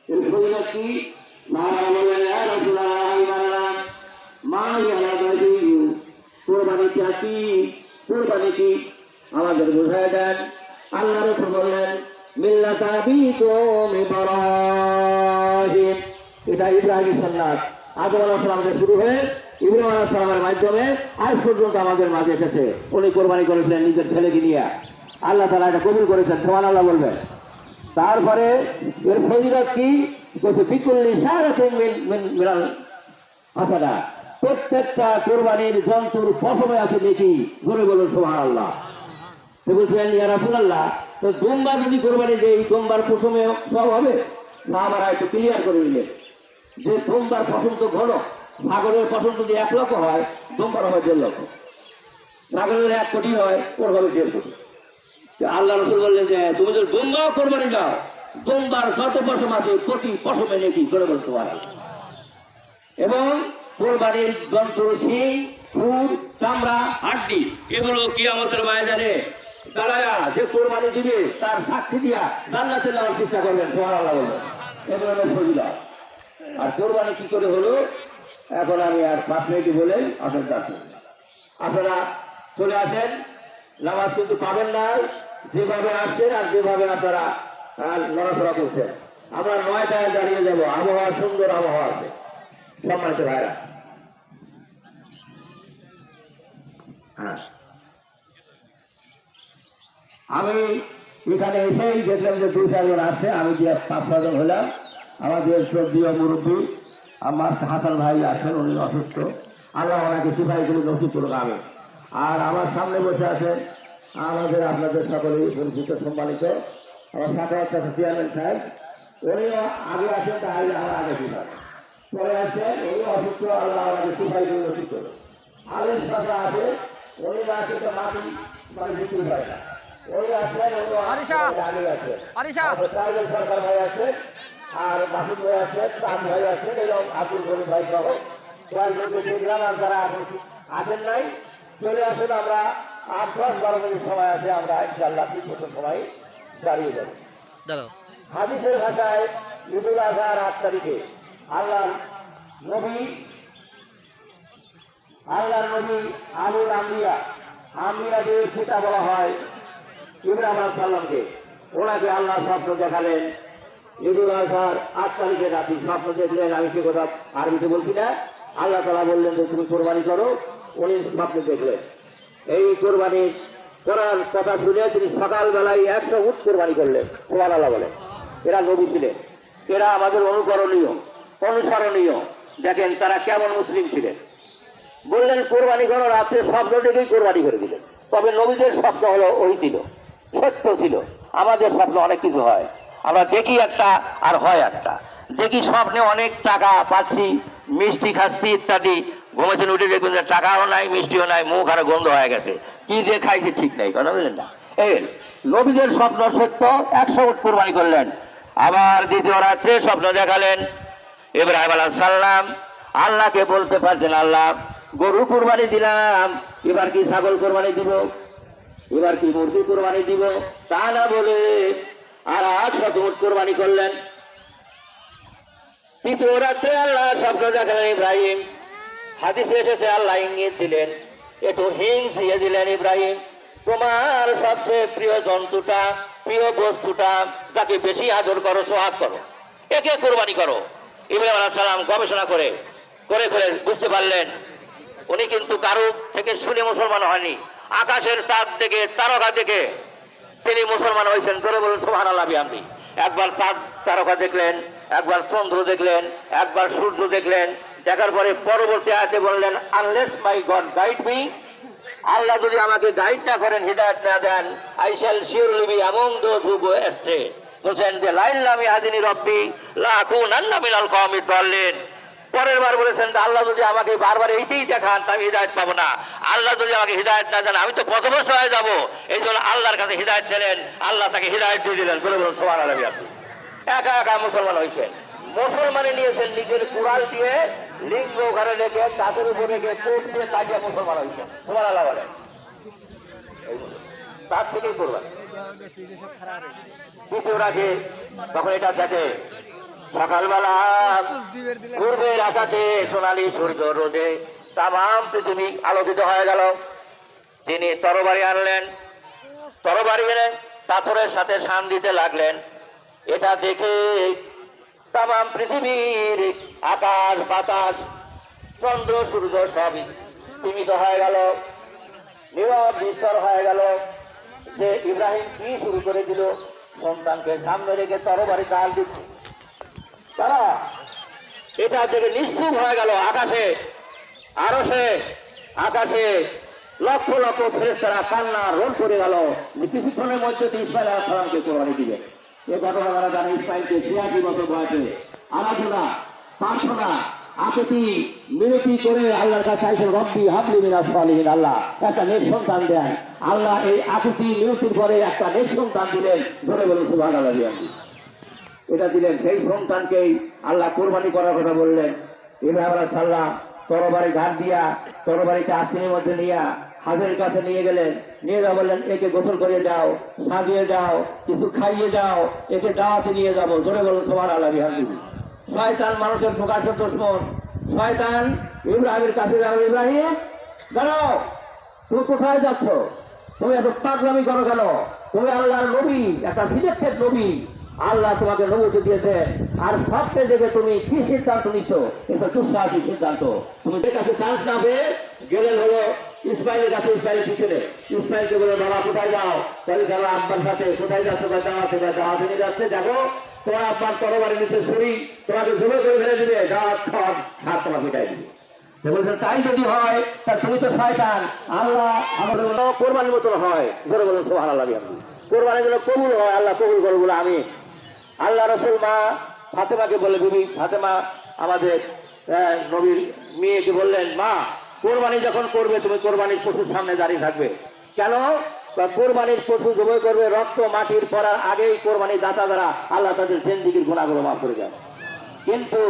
এর ফজিলত কি? মহারাজ বললেন, ইয়া রাসূলুল্লাহ, আমি মানলাম। মা ইয়ালাদাহি, কুরবানি কি? কুরবানি কি আমাদের বুঝায় দেন। আল্লাহ রাসূল বললেন, মিল্লাত আবিকুম ইব্রাহিম। এটা ইব্রাহিমের সুন্নাত। আদম আলাইহিস সালাম থেকে শুরু হয়ে ইব্রাহিম আলাইহিস সালামের মাধ্যমে আজ পর্যন্ত আমাদের মাঝে এসেছে। উনি কোরবানি করেছিলেন নিজের ছেলেকে নিয়ে। আল্লাহ তাআলা এটা কবুল করেছেন, সুবহানাল্লাহ বলবেন। তারপরে এর ফজিলত কি? বিকুল্লি শারাতিন মিনাল হাসানা, প্রত্যেকটা কোরবানির জন্তুর পশমে আছে দেখি, জোরে বলুন সুবহানাল্লাহ। তো বলছেন, ইয়া রাসূলুল্লাহ, তো দুম্বা যদি কোরবানি দেই, দুম্বার পশমে সব হবে না? আমরা একটু ক্লিয়ার করে দিলেন যে দুম্বার পশম তো ঘন, ছাগলের পশম যদি 1 লক্ষ হয়, দুম্বার হয় 1.5 লক্ষ। ছাগলের 1 কোটি হয়, ওর হবে 1.5 কোটি। আল্লাহ রাসূল বললেন যে তুমি যদি দুম্বাও কোরবানি দাও, দুম্বার যত পশম আছে প্রতি পশমে নেকি, জোরে বলুন সুবহানাল্লাহ। এবং কোরবানির জন্তুর শিং, খুর, চামড়া, হাড্ডি এগুলো কিয়ামতের ময়দানে দাঁড়ায়া যে কোরবানি দিবে তার সাক্ষী দিয়া জান্নাতে যাওয়ার চেষ্টা করবেন, সুবহানাল্লাহ বলবেন। এগুলো হলো ফজিলত। আর কোরবানি কি করে হলো, এখন আমি আর 5 মিনিট বলে আপনার যাচ্ছি। আপনারা চলে আসেন, নামাজ কিন্তু পাবেন না। যেভাবে আসছেন আর যেভাবে আপনারা নড়াচড়া করছেন, আমরা 9টায় দাঁড়িয়ে যাবো। আবহাওয়া সুন্দর আবহাওয়া আছে, সম্মানিত ভাইরা। হ্যাঁ, আমি এখানে এসেই দেখলাম যে 2-4 জন আসছে। আমি যে 5-6 জন হলাম। আমাদের শ্রদ্ধেয় মুরব্বী আমার হাসান ভাই আছেন, উনি অসুস্থ। আল্লাহ ওনাকে সুপারিগুলো নসিব করুন, আমি। আর আমার সামনে বসে আছেন আমাদের আপনাদের সকলেই পরিচিত সম্মানিত আমার সাথে চেয়ারম্যান সাহেব। উনিও আগে আসেন, তাই আমার আগে সুপার পরে আসছেন। উনি অসুস্থ, আল্লাহ ওনাকে সুপারিগুলো নসিব করুন। আলের সাথে আছে, উনি না আসে তো মাটি মানে বিক্রি হয় না। উনি আসছেন, উনি আগে আছেন। সরকার ভাই আছে, আর মাসুদ ভাই আছেন, তাজ ভাই আছেন, এবং আব্দুল গনি ভাই সহ কয়েকজনকে দেখলাম। আর যারা আসেন নাই, চলে আসেন। আমরা 8-10-12 মিনিট সময় আছে, আমরা ইনশাআল্লাহ 30 বছর সময় দাঁড়িয়ে যাব। হাদিসের ভাষায় ঈদুল আজহার 8 তারিখে আল্লাহ নবী আলুল আম্বিয়াদের পিতা বলা হয় ইব্রাহিম আলাইহিস সালামকে। ওনাকে আল্লাহ স্বপ্ন দেখালেন ঈদুল আজহার 8 তারিখে রাতে। স্বপ্ন দেখলেন, আমি সে কথা আরবিতে বলছি না। আল্লাহ তাআলা বললেন যে তুমি কোরবানি করো। উনি স্বপ্ন দেখলেন। এই কোরবানি করার কথা শুনে তিনি সকালবেলায় 100 উট কোরবানি করলেন, সুবহানাল্লাহ বলে। এরা নবী ছিলেন, এরা আমাদের অনুসরণীয়। দেখেন তারা কেমন মুসলিম ছিলেন। বললেন কোরবানি করো, রাত্রে স্বপ্ন দেখেই কোরবানি করে দিলেন। তবে নবীদের স্বপ্ন হলো ওই ছিল, সত্য ছিল। আমাদের স্বপ্ন অনেক কিছু হয়, আমরা দেখি একটা আর হয় একটা। দেখি স্বপ্নে অনেক টাকা পাচ্ছি, মিষ্টি খাচ্ছি ইত্যাদি। ঘুমেছেন, উঠে দেখবেন যে টাকাও নাই, মিষ্টিও নাই, মুখ আরো গন্ধ হয়ে গেছে, কি যে খাইছে ঠিক নাই, কথা বললেন না। এই নবীদের স্বপ্ন সত্য, 100 উট কোরবানি করলেন। আবার দ্বিতীয় রাত্রে স্বপ্ন দেখালেন ইব্রাহিম আলাইহিস সালাম। আল্লাহকে বলতে পারছেন, আল্লাহ গরু কোরবানি দিলাম, এবার কি ছাগল কোরবানি দিব, এবার কি মুরগি কোরবানি দিব, তা না বলে আর 800 উট কোরবানি করলেন। তৃতীয় রাত্রে আল্লাহ স্বপ্ন দেখালেন ইব্রাহিম। হাদিসে এসেছে আল্লাহ ইঙ্গিত দিলেন, একটু হিংস দিয়ে দিলেন, ইব্রাহিম তোমার সবচেয়ে প্রিয় জন্তুটা, প্রিয় বস্তুটা, যাকে বেশি আদর করো, সোহাগ করো, একে কোরবানি করো। ইব্রাহিম আলাইহিস সালাম গবেষণা করে বুঝতে পারলেন উনি কিন্তু কারো থেকে শুনে মুসলমান হয়নি। আকাশের চাঁদ দেখে, তারকা দেখে তিনি মুসলমান হয়েছেন। ধরে বলুন সুবহানাল্লাহ বিহামদিহি। একবার চাঁদ তারকা দেখলেন, একবার চন্দ্র দেখলেন, একবার সূর্য দেখলেন। দেখার পরে পরবর্তী আয়াতে বললেন, unless my God guide me, আল্লাহ যদি আমাকে গাইড না করেন, হিদায়াত না দেন, I shall surely be among those who go astray. বলছেন যে লাইল্লাম ইয়াহদিনি রব্বি লাকুনান্না মিনাল কওমিদ দাল্লিন। পরের বার বলেছেন আল্লাহ যদি আমাকে বারবার এইটাই দেখান, আমি হিদায়াত পাবো না। আল্লাহ যদি আমাকে হিদায়াত না দেন, আমি তো পথভ্রষ্ট হয়ে যাবো। এই জন্য আল্লাহর কাছে হিদায়াত ছিলেন, আল্লাহ তাকে হিদায়াত দিয়ে দিলেন। বলে বলুন সুবহানাল্লাহ। একা একা মুসলমান হয়েছেন। মুসলমানে নিয়েছেন নিজের কুড়াল দিয়ে, লিঙ্গ ঘরে রেখে, তাদের উপরে রেখে, চোখ দিয়ে কাটিয়ে মুসলমান হয়েছেন। সুবহানাল্লাহ বলেন। তার থেকেই করবেন। দ্বিতীয় রাখে তখন এটা দেখে সকালবেলা পূর্বের আকাশে সোনালী সূর্য রোদে তামাম পৃথিবী আলোকিত হয়ে গেল। তিনি তরবারি আনলেন, তরবারি এনে পাথরের সাথে শান দিতে লাগলেন। এটা দেখে তামাম পৃথিবীর আকাশ বাতাস চন্দ্র সূর্য সব স্তিমিত হয়ে গেল, নীরব নিস্তর হয়ে গেল। যে ইব্রাহিম কি শুরু করে দিল, সন্তানকে সামনে রেখে তরবারি কাল দিচ্ছে। তারা এটা থেকে নিশ্চুপ হয়ে গেল। আকাশে আরশে আকাশে লক্ষ লক্ষ ফেরেশতারা কান্না রোল করে গেল। কিছুক্ষণের মধ্যে ইসমাইল আলাইহিস সালামকে কোরবানি দিবে। এই ঘটনা তারা জানে। ইসমাইলকে ৮৬ বছর বয়সে আরাধনা প্রার্থনা আকুতি মিনতি করে আল্লাহর কাছে চাইছেন, রব্বি হাবলি মিনাস সালিহিন, আল্লাহ একটা নেক সন্তান দেন। আল্লাহ এই আকুতি মিনতির পরে একটা নেক সন্তান দিলেন। ধরে বলুন সুবহানাল্লাহ। এটা দিলেন। সেই সন্তানকেই আল্লাহ কোরবানি করার কথা বললেন। ইব্রাহিম আলাইহিস সালাম তরবারি ঘাট দিয়া তরবারিকে আস্তিনের মধ্যে নিয়ে হাজের কাছে নিয়ে গেলেন। নিয়ে যা বললেন, একে গোসল করে যাও, সাজিয়ে যাও, কিছু খাইয়ে যাও, একে দাওয়াতে নিয়ে যাবো। জোরে বলুন সুবহানাল্লাহ। শয়তান মানুষের প্রকাশের দুশমন। শয়তান ইব্রাহিমের কাছে যাও, ইব্রাহিম দাঁড়াও, তুমি কোথায় যাচ্ছ? তুমি এত পাগলামি করো কেন? তুমি আল্লাহর নবী, একটা সিলেক্টেড নবী। আল্লাহ তোমাকে নবুয়ত দিয়েছে। আর সবচেয়ে দেখে তুমি কি সিদ্ধান্ত নিচ্ছ? এটা দুঃসাহসী সিদ্ধান্ত। তুমি যে কাছে চান্স না পেয়ে গেলেন হলো ইসমাইলের কাছে, ইসমাইলের পিছনে। ইসমাইলকে বলে, বাবা কোথায় যাও? তাহলে যাবো আব্বার সাথে। কোথায় যাচ্ছ? দাওয়াতে নিয়ে যাচ্ছে। দেখো তোমার আব্বার তরবারি নিচে ছুরি, তোমাকে জমে করে ফেলে দিবে, দাওয়াত খাওয়ার হাত তোমাকে মিটাই দিবে। বলছেন তাই যদি হয় তা তুমি তো শয়তান। আল্লাহ আমাদের কোরবানির মতন হয়। ধরে বলুন সুবহানাল্লাহ। কোরবানির জন্য কবুল হয়, আল্লাহ কবুল করে বলে আমি। আল্লাহ রাসূল মা ফাতেমাকে বলে, বিবি ফাতেমা আমাদের নবীর মেয়েকে বললেন, মা কোরবানি যখন করবে তুমি কোরবানির পশুর সামনে দাঁড়িয়ে থাকবে। কেন? কোরবানির পশু জবাই করবে, রক্ত মাটির পড়ার আগেই কোরবানির দাতা দ্বারা আল্লাহ তাদের জিন্দেগীর গুনাহগুলো মাফ করে দেন। কিন্তু